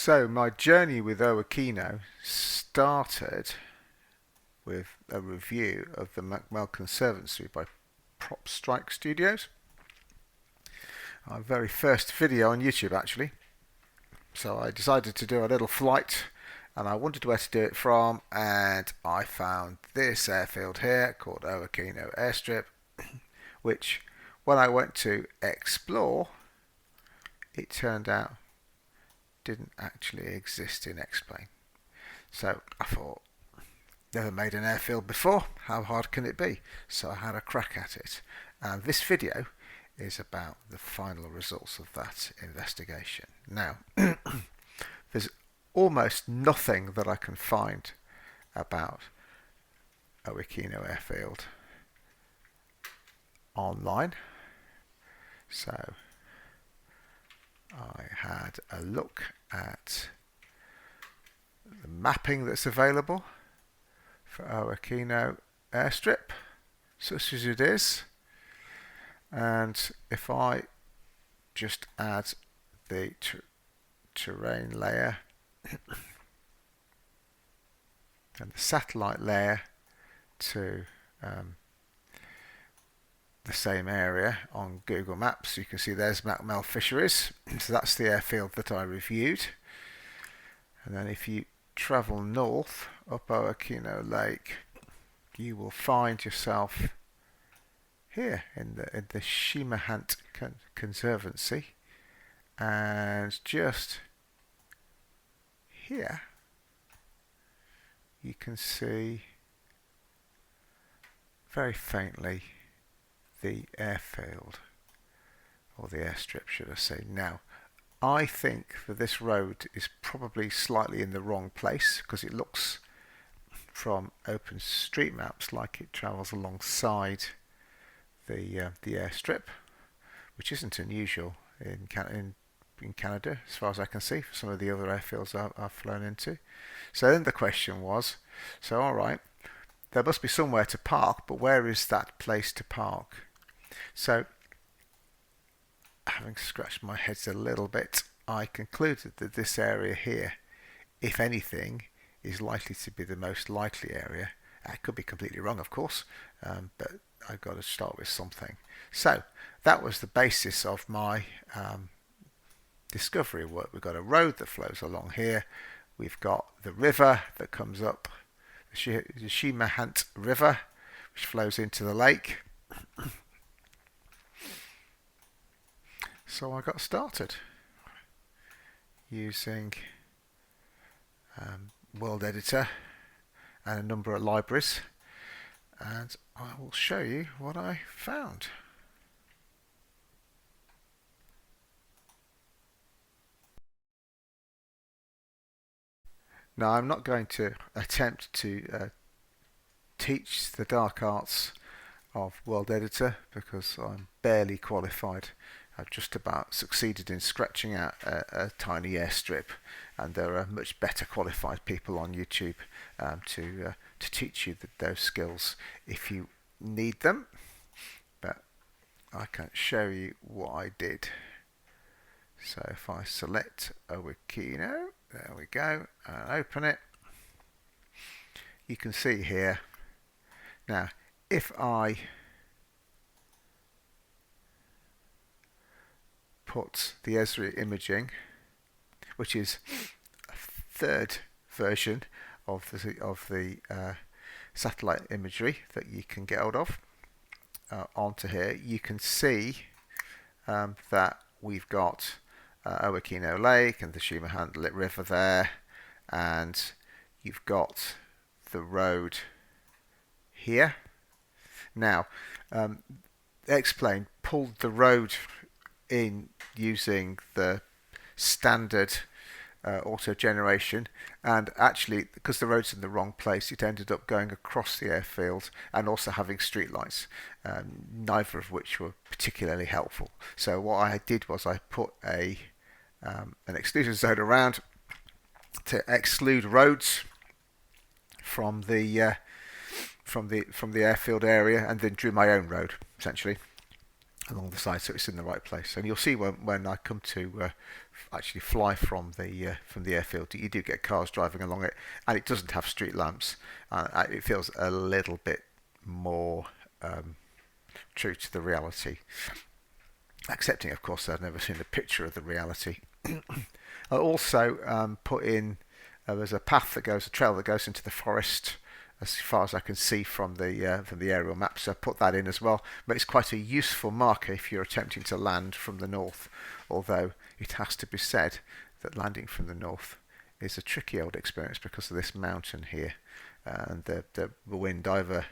So my journey with Owikeno started with a review of the Macmell Conservancy by Prop Strike Studios. Our very first video on YouTube actually. So I decided to do a little flight and I wondered where to do it from, and I found this airfield here called Owikeno Airstrip, which when I went to explore, it turned out didn't actually exist in X-Plane. So I thought, never made an airfield before, how hard can it be? So I had a crack at it, and this video is about the final results of that investigation. Now, there's almost nothing that I can find about Owikeno Airfield online, so I had a look at the mapping that's available for Owikeno Airstrip, such as it is, and if I just add the terrain layer and the satellite layer to the same area on Google Maps, you can see there's Macmell Fisheries. So that's the airfield that I reviewed. And then if you travel north up Owikeno Lake, you will find yourself here in the Shemahant Conservancy, and just here you can see very faintly the airfield, or the airstrip should I say. Now I think that this road is probably slightly in the wrong place, because it looks from OpenStreetMaps like it travels alongside the airstrip, which isn't unusual in Canada as far as I can see for some of the other airfields I've flown into. So then the question was, so alright, there must be somewhere to park, but where is that place to park? So having scratched my head a little bit, I concluded that this area here, if anything, is likely to be the most likely area. I could be completely wrong, of course, but I've got to start with something. So that was the basis of my discovery work. We've got a road that flows along here. We've got the river that comes up, the Shemahant River, which flows into the lake. So I got started using World Editor and a number of libraries, and I will show you what I found. Now I'm not going to attempt to teach the dark arts of World Editor, because I'm barely qualified. I've just about succeeded in scratching out a tiny airstrip, and there are much better qualified people on YouTube to teach you those skills if you need them. But I can show you what I did. So if I select Owikeno, there we go, and open it, you can see here. Now if I put the Esri imaging, which is a third version of the satellite imagery that you can get hold of, onto here, you can see that we've got Owikeno Lake and the Shemahant River there, and you've got the road here. Now X-Plane pulled the road in using the standard auto generation, and actually because the road's in the wrong place, it ended up going across the airfield and also having streetlights, neither of which were particularly helpful. So what I did was I put an exclusion zone around to exclude roads from the airfield area, and then drew my own road essentially along the side so it's in the right place. And you'll see when I come to actually fly from the airfield. You do get cars driving along it, and it doesn't have street lamps. It feels a little bit more true to the reality. Accepting, of course, I've never seen a picture of the reality. I also put in there's a trail that goes into the forest as far as I can see from the aerial map. So I put that in as well. But it's quite a useful marker if you're attempting to land from the north. Although it has to be said that landing from the north is a tricky old experience because of this mountain here, and the wind either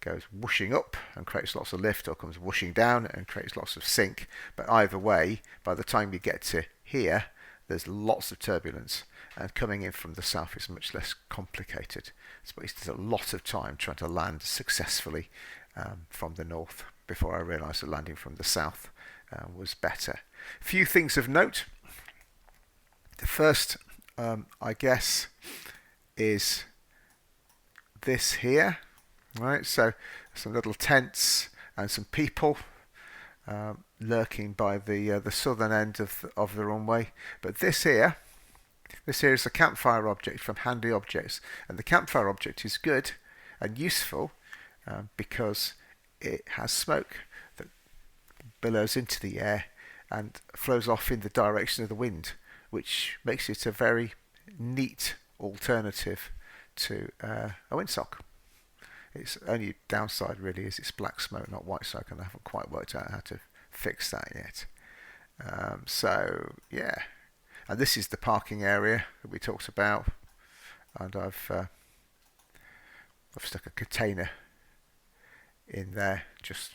goes whooshing up and creates lots of lift, or comes whooshing down and creates lots of sink. But either way, by the time you get to here, there's lots of turbulence, and coming in from the south is much less complicated. So I wasted a lot of time trying to land successfully from the north before I realised that landing from the south was better. Few things of note. The first, I guess, is this here. Right, so some little tents and some people lurking by the southern end of the runway. But this here is a campfire object from Handy Objects, and the campfire object is good and useful because it has smoke that billows into the air and flows off in the direction of the wind, which makes it a very neat alternative to a windsock. Its only downside really is it's black smoke, not white smoke, and I haven't quite worked out how to fix that yet. So yeah, and this is the parking area that we talked about, and I've stuck a container in there just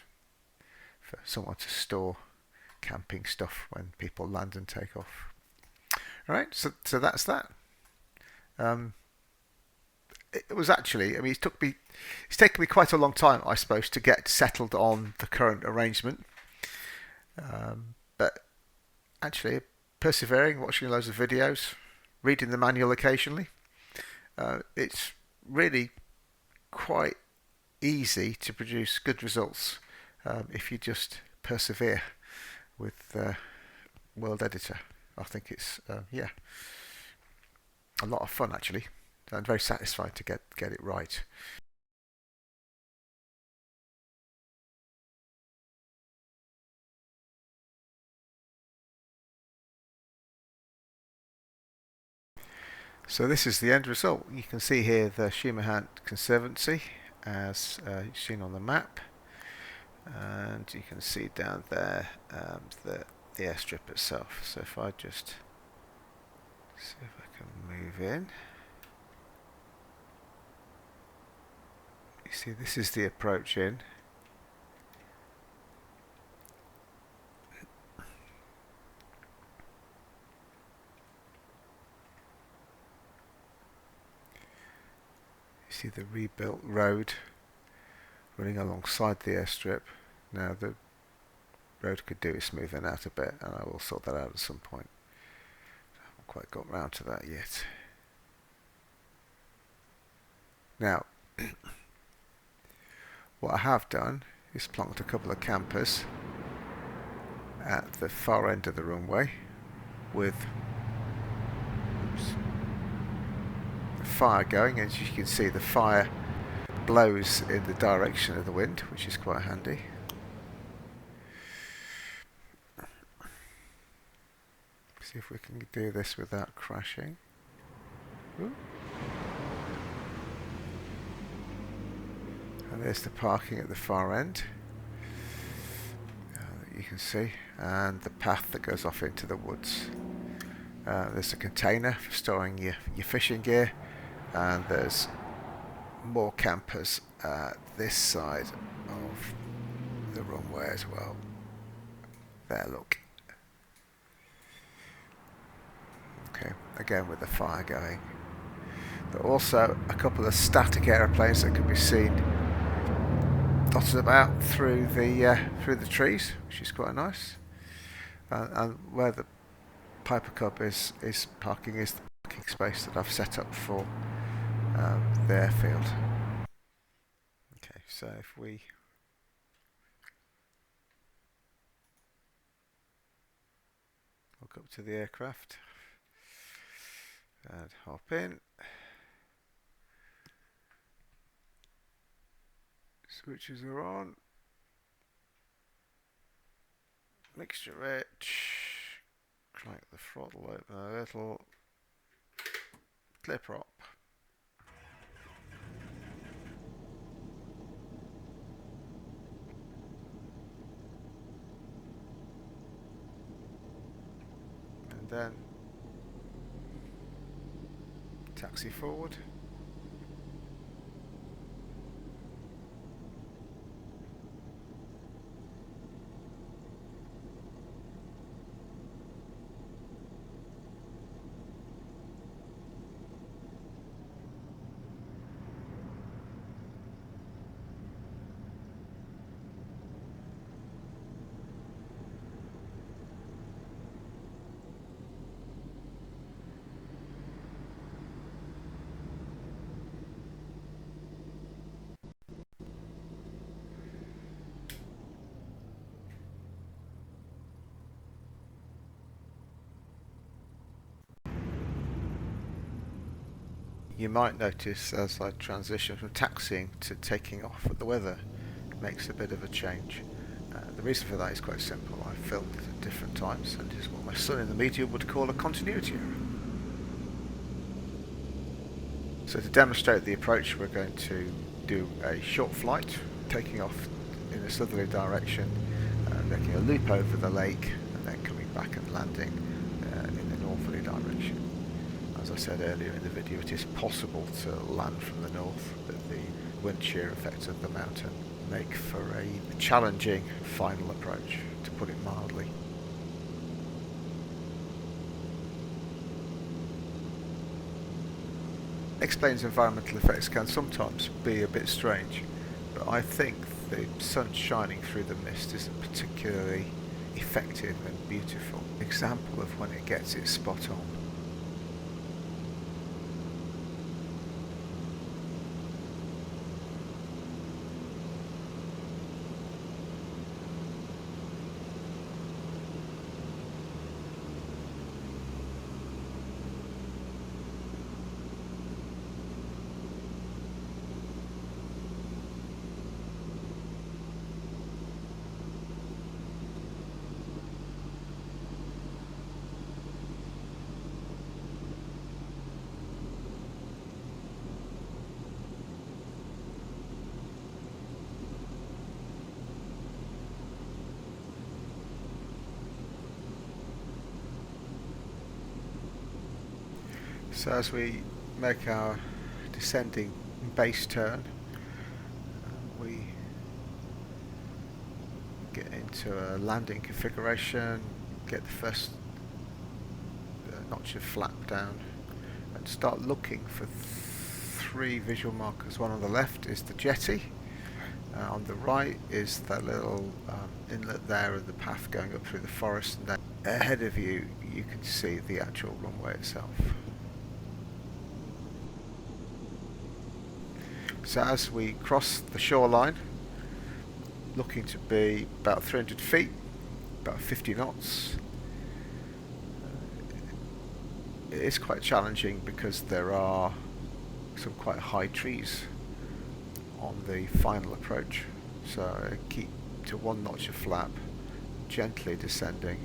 for someone to store camping stuff when people land and take off. All right, so that's that. It was actually, I mean, it's taken me quite a long time, I suppose, to get settled on the current arrangement. But actually, persevering, watching loads of videos, reading the manual occasionally, it's really quite easy to produce good results if you just persevere with World Editor. I think it's a lot of fun actually. I'm very satisfied to get it right. So this is the end result. You can see here the Schumerhand Conservancy as seen on the map, and you can see down there the airstrip itself. So if I just see if I can move in. You see, this is the approach in. You see the rebuilt road running alongside the airstrip. Now the road could do with smoothing out a bit, and I will sort that out at some point. I haven't quite got round to that yet. Now, what I have done is plonked a couple of campers at the far end of the runway with the fire going. As you can see, the fire blows in the direction of the wind, which is quite handy. See if we can do this without crashing. Ooh. And there's the parking at the far end that you can see, and the path that goes off into the woods. There's a container for storing your fishing gear, and there's more campers this side of the runway as well. There, look. Okay, again with the fire going. There are also a couple of static aeroplanes that can be seen dotted about through the trees, which is quite nice. And where the Piper Cub is parking is the parking space that I've set up for the airfield. Okay, so if we Hook up to the aircraft and hop in. Switches are on. Mixture rich. Crank the throttle open a little. Clip prop. And then taxi forward. You might notice as I transition from taxiing to taking off that the weather makes a bit of a change. The reason for that is quite simple. I filmed at different times and is what my son in the media would call a continuity error. So to demonstrate the approach, we're going to do a short flight, taking off in a southerly direction, making a loop over the lake and then coming back and landing in a northerly direction. As I said earlier in the video, it is possible to land from the north, but the wind shear effects of the mountain make for a challenging final approach, to put it mildly. Explains environmental effects can sometimes be a bit strange, but I think the sun shining through the mist is a particularly effective and beautiful example of when it gets it spot on. So as we make our descending base turn, we get into a landing configuration, get the first notch of flap down and start looking for three visual markers. One on the left is the jetty, on the right is that little inlet there and the path going up through the forest, and then ahead of you you can see the actual runway itself. So as we cross the shoreline, looking to be about 300 feet, about 50 knots, it is quite challenging because there are some quite high trees on the final approach, so keep to one notch of flap, gently descending.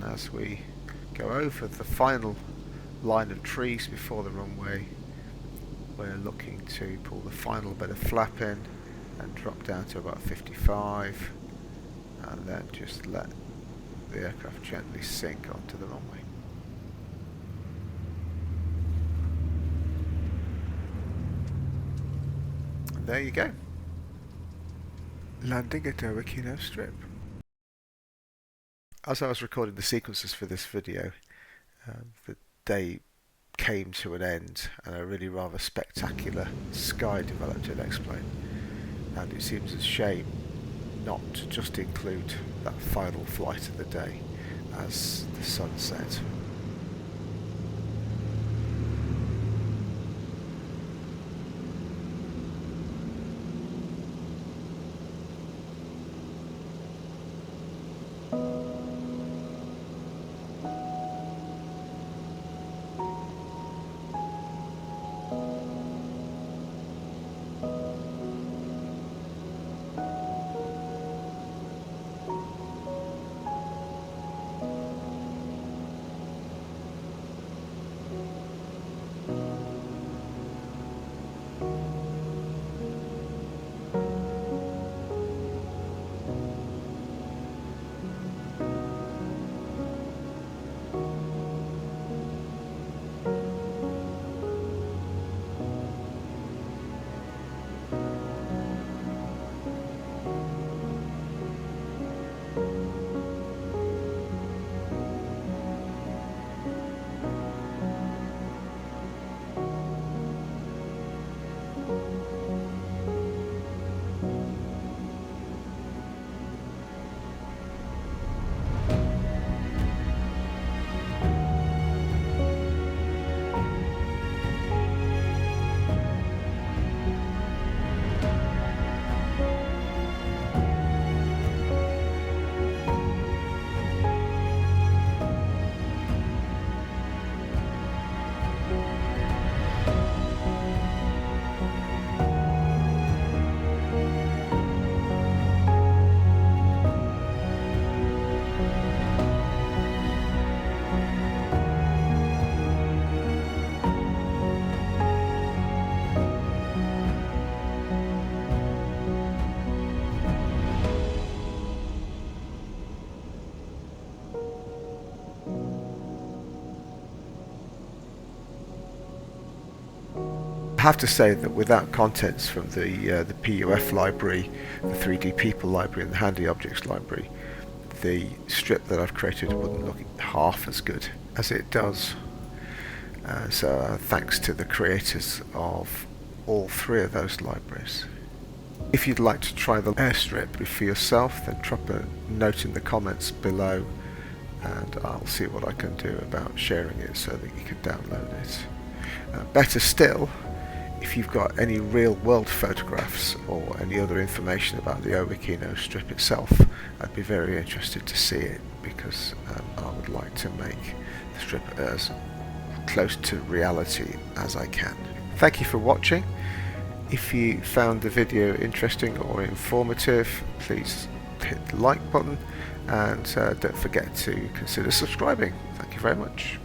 As we go over the final line of trees before the runway, we're looking to pull the final bit of flap in and drop down to about 55, and then just let the aircraft gently sink onto the runway. And there you go. Landing at Owikeno Strip. As I was recording the sequences for this video, the day came to an end and a really rather spectacular sky developed in X-Plane, and it seems a shame not to just include that final flight of the day as the sun set. I have to say that without contents from the PUF library, the 3D People library and the Handy Objects library, the strip that I've created wouldn't look half as good as it does. So thanks to the creators of all three of those libraries. If you'd like to try the Airstrip for yourself, then drop a note in the comments below and I'll see what I can do about sharing it so that you can download it. Better still, if you've got any real world photographs or any other information about the Owikeno Strip itself, I'd be very interested to see it, because I would like to make the strip as close to reality as I can. Thank you for watching. If you found the video interesting or informative, please hit the like button and don't forget to consider subscribing. Thank you very much.